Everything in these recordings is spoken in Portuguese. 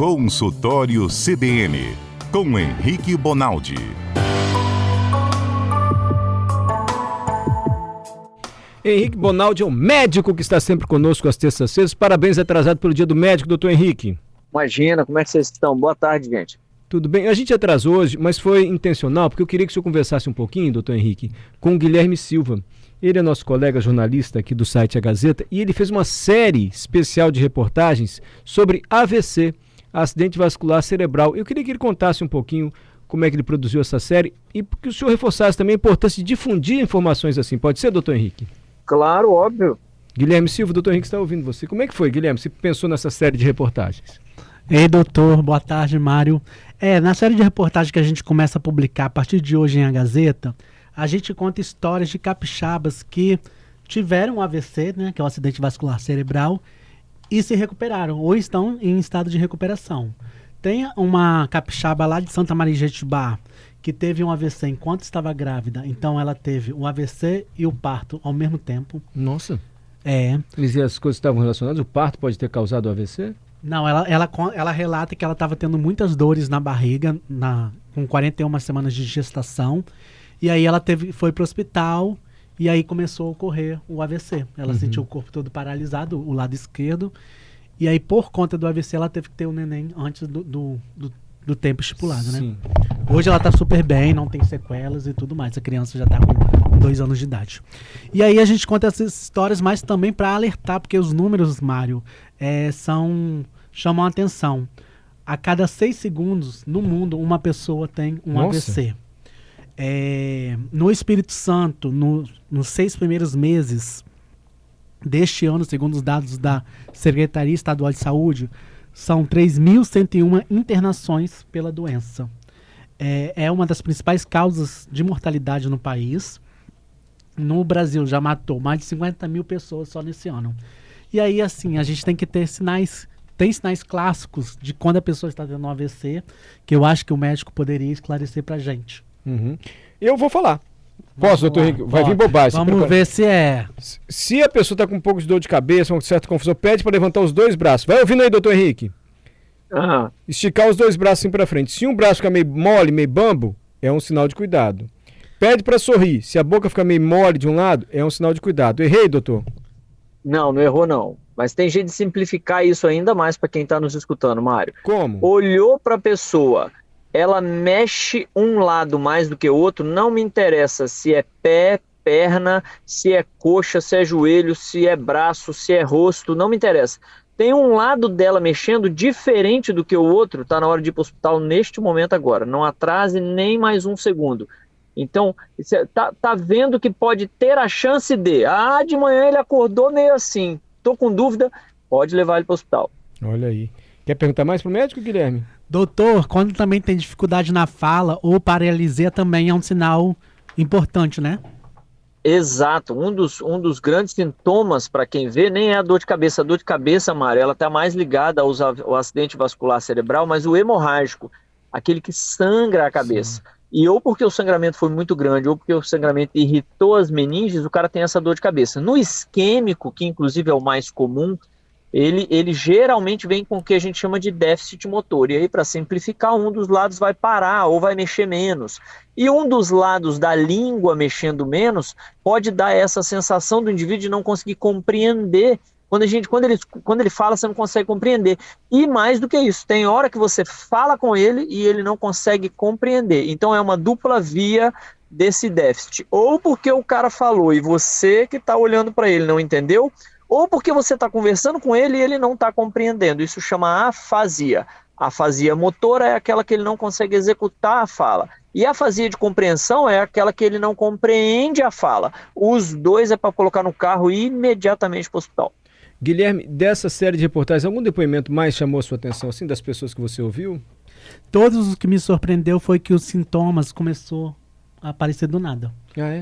Consultório CBN, com Henrique Bonaldi. Henrique Bonaldi é um médico que está sempre conosco às terças-feiras. Parabéns atrasado pelo Dia do Médico, doutor Henrique. Imagina, como é que vocês estão? Boa tarde, gente. Tudo bem? A gente atrasou hoje, mas foi intencional, porque eu queria que o senhor conversasse um pouquinho, doutor Henrique, com o Guilherme Silva. Ele é nosso colega jornalista aqui do site A Gazeta e ele fez uma série especial de reportagens sobre AVC, acidente vascular cerebral. Eu queria que ele contasse um pouquinho como é que ele produziu essa série e que o senhor reforçasse também a importância de difundir informações assim. Pode ser, doutor Henrique? Claro, óbvio. Guilherme Silva, doutor Henrique está ouvindo você. Como é que foi, Guilherme? Você pensou nessa série de reportagens? Ei, doutor, boa tarde, Mário. Na série de reportagens que a gente começa a publicar a partir de hoje em A Gazeta, a gente conta histórias de capixabas que tiveram um AVC, né, que é o acidente vascular cerebral, e se recuperaram, ou estão em estado de recuperação. Tem uma capixaba lá de Santa Maria de Jetibá, que teve um AVC enquanto estava grávida, então ela teve o AVC e o parto ao mesmo tempo. Nossa. Mas e as coisas estavam relacionadas? O parto pode ter causado o AVC? Não, ela relata que ela estava tendo muitas dores na barriga, com 41 semanas de gestação, e aí ela foi para o hospital, e aí começou a ocorrer o AVC. Ela sentiu o corpo todo paralisado, o lado esquerdo, e aí por conta do AVC ela teve que ter o neném antes do tempo estipulado, Sim. né? Hoje ela está super bem, não tem sequelas e tudo mais, a criança já está com 2 anos de idade. E aí a gente conta essas histórias, mas também para alertar, porque os números, Mário, chamam a atenção. A cada 6 segundos, no mundo, uma pessoa tem um AVC. No Espírito Santo, nos 6 primeiros meses deste ano, segundo os dados da Secretaria Estadual de Saúde, são 3.101 internações pela doença. É uma das principais causas de mortalidade no país. No Brasil já matou mais de 50 mil pessoas só nesse ano. E aí, assim, a gente tem que ter sinais clássicos de quando a pessoa está tendo um AVC, que eu acho que o médico poderia esclarecer pra gente. Eu vou falar. Posso, doutor Henrique? Vai vir bobagem. Vamos ver se é. Se a pessoa está com um pouco de dor de cabeça, uma certa confusão, pede para levantar os 2 braços. Vai ouvindo aí, doutor Henrique. Esticar os 2 braços assim para frente. Se um braço ficar meio mole, meio bambo, é um sinal de cuidado. Pede para sorrir. Se a boca ficar meio mole de um lado, é um sinal de cuidado. Errei, doutor? Não errou não. Mas tem jeito de simplificar isso ainda mais para quem está nos escutando, Mário. Como? Olhou para a pessoa, ela mexe um lado mais do que o outro, não me interessa se é pé, perna, se é coxa, se é joelho, se é braço, se é rosto, não me interessa. Tem um lado dela mexendo diferente do que o outro, está na hora de ir para o hospital neste momento agora. Não atrase nem mais 1 segundo. Então, tá vendo que pode ter a chance de manhã ele acordou meio assim, tô com dúvida, pode levar ele para o hospital. Olha aí. Quer perguntar mais pro médico, Guilherme? Doutor, quando também tem dificuldade na fala ou paralisia também é um sinal importante, né? Exato, um dos grandes sintomas para quem vê nem é a dor de cabeça. A dor de cabeça, Mário, ela está mais ligada ao acidente vascular cerebral, mas o hemorrágico, aquele que sangra a cabeça. Sim. E ou porque o sangramento foi muito grande, ou porque o sangramento irritou as meninges, o cara tem essa dor de cabeça. No isquêmico, que inclusive é o mais comum, ele geralmente vem com o que a gente chama de déficit motor. E aí, para simplificar, um dos lados vai parar ou vai mexer menos. E um dos lados da língua mexendo menos pode dar essa sensação do indivíduo de não conseguir compreender. Quando ele fala, você não consegue compreender. E mais do que isso, tem hora que você fala com ele e ele não consegue compreender. Então é uma dupla via desse déficit. Ou porque o cara falou e você que está olhando para ele não entendeu, ou porque você está conversando com ele e ele não está compreendendo. Isso chama afasia. A afasia motora é aquela que ele não consegue executar a fala. E a afasia de compreensão é aquela que ele não compreende a fala. Os dois é para colocar no carro e ir imediatamente para o hospital. Guilherme, dessa série de reportagens, algum depoimento mais chamou a sua atenção, assim, das pessoas que você ouviu? Todos os que me surpreendeu foi que os sintomas começaram a aparecer do nada.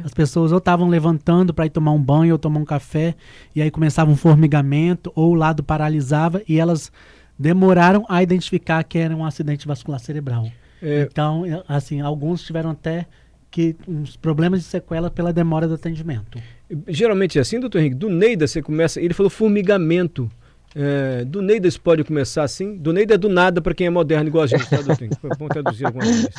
As pessoas ou estavam levantando para ir tomar um banho ou tomar um café, e aí começava um formigamento, ou o lado paralisava, e elas demoraram a identificar que era um acidente vascular cerebral. Então, assim, alguns tiveram até uns problemas de sequela pela demora do atendimento. Geralmente é assim, doutor Henrique? Do Neida você começa, ele falou formigamento. Do Neida isso pode começar assim? Do Neida é do nada para quem é moderno igual a gente, tá, doutor? Vamos traduzir alguma coisa.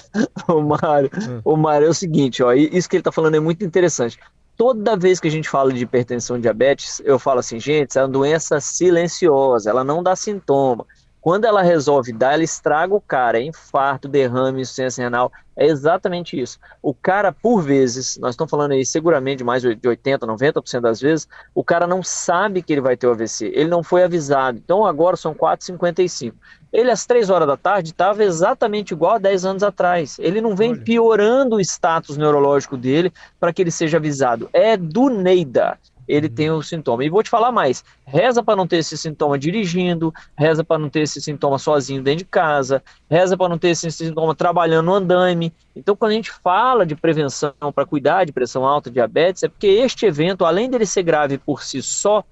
O Mário, é o seguinte, ó, isso que ele está falando é muito interessante. Toda vez que a gente fala de hipertensão e diabetes, eu falo assim, gente, é uma doença silenciosa, ela não dá sintoma. Quando ela resolve dar, ela estraga o cara, é infarto, derrame, insuficiência renal, é exatamente isso. O cara, por vezes, nós estamos falando aí seguramente mais de 80%, 90% das vezes, o cara não sabe que ele vai ter o AVC, ele não foi avisado. Então agora são 4h55. Ele às 3 horas da tarde estava exatamente igual a 10 anos atrás. Ele não vem piorando o status neurológico dele para que ele seja avisado. É do Neida. Ele tem o sintoma. E vou te falar mais, reza para não ter esse sintoma dirigindo, reza para não ter esse sintoma sozinho dentro de casa, reza para não ter esse sintoma trabalhando no andaime. Então, quando a gente fala de prevenção para cuidar de pressão alta, diabetes, é porque este evento, além dele ser grave por si só,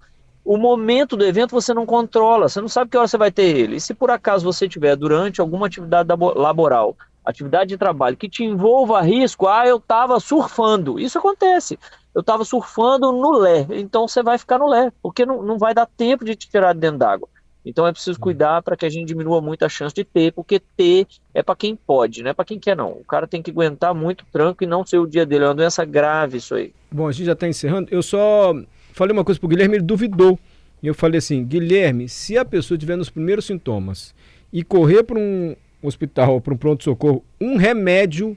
o momento do evento você não controla, você não sabe que hora você vai ter ele. E se por acaso você tiver durante alguma atividade laboral, atividade de trabalho que te envolva risco, eu estava surfando, isso acontece. Eu estava surfando no Lé, então você vai ficar no Lé, porque não vai dar tempo de te tirar de dentro d'água. Então é preciso cuidar para que a gente diminua muito a chance de ter, porque ter é para quem pode, não é para quem quer não. O cara tem que aguentar muito tranco e não ser o dia dele, é uma doença grave isso aí. Bom, a gente já está encerrando, eu só falei uma coisa pro Guilherme, ele duvidou. E eu falei assim, Guilherme, se a pessoa tiver nos primeiros sintomas e correr para um hospital, para um pronto-socorro, um remédio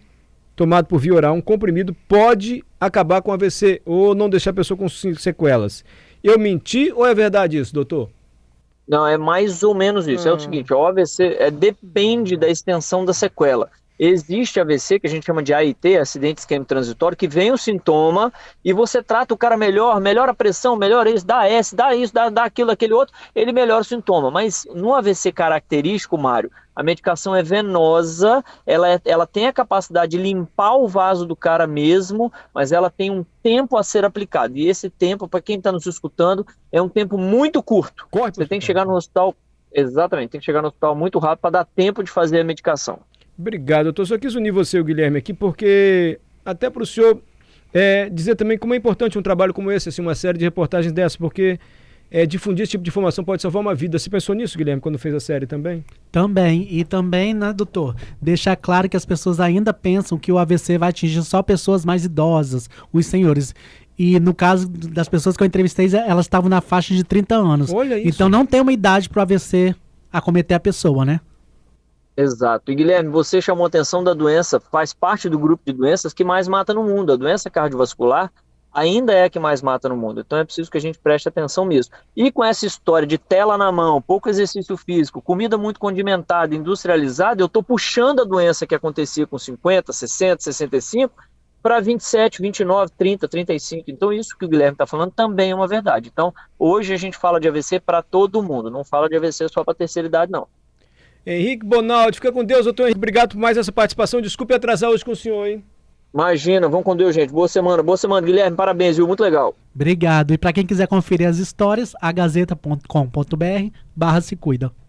tomado por via oral, um comprimido, pode acabar com AVC ou não deixar a pessoa com sequelas. Eu menti ou é verdade isso, doutor? Não, é mais ou menos isso. É o seguinte, o AVC depende da extensão da sequela. Existe AVC, que a gente chama de AIT, acidente isquêmico transitório, que vem o sintoma e você trata o cara melhora a pressão, melhora isso, dá isso, dá aquilo, aquele outro, ele melhora o sintoma. Mas no AVC característico, Mário, a medicação é venosa, ela tem a capacidade de limpar o vaso do cara mesmo, mas ela tem um tempo a ser aplicado. E esse tempo, para quem está nos escutando, é um tempo muito curto. Você tem que chegar no hospital, exatamente, tem que chegar no hospital muito rápido para dar tempo de fazer a medicação. Obrigado, doutor. Só quis unir você e o Guilherme aqui, porque até para o senhor dizer também como é importante um trabalho como esse, assim, uma série de reportagens dessas, porque difundir esse tipo de informação pode salvar uma vida. Você pensou nisso, Guilherme, quando fez a série também? Também, e também, né, doutor, deixar claro que as pessoas ainda pensam que o AVC vai atingir só pessoas mais idosas, os senhores. E no caso das pessoas que eu entrevistei, elas estavam na faixa de 30 anos. Olha isso. Então não tem uma idade para o AVC acometer a pessoa, né? Exato. E Guilherme, você chamou a atenção da doença, faz parte do grupo de doenças que mais mata no mundo. A doença cardiovascular ainda é a que mais mata no mundo. Então é preciso que a gente preste atenção mesmo. E com essa história de tela na mão, pouco exercício físico, comida muito condimentada, industrializada, eu estou puxando a doença que acontecia com 50, 60, 65 para 27, 29, 30, 35. Então isso que o Guilherme está falando também é uma verdade. Então hoje a gente fala de AVC para todo mundo, não fala de AVC só para a terceira idade, não. Henrique Bonaldi, fica com Deus, doutor Henrique. Obrigado por mais essa participação. Desculpe atrasar hoje com o senhor, hein? Imagina, vamos com Deus, gente. Boa semana, Guilherme. Parabéns, viu? Muito legal. Obrigado. E para quem quiser conferir as histórias, agazeta.com.br/se cuida.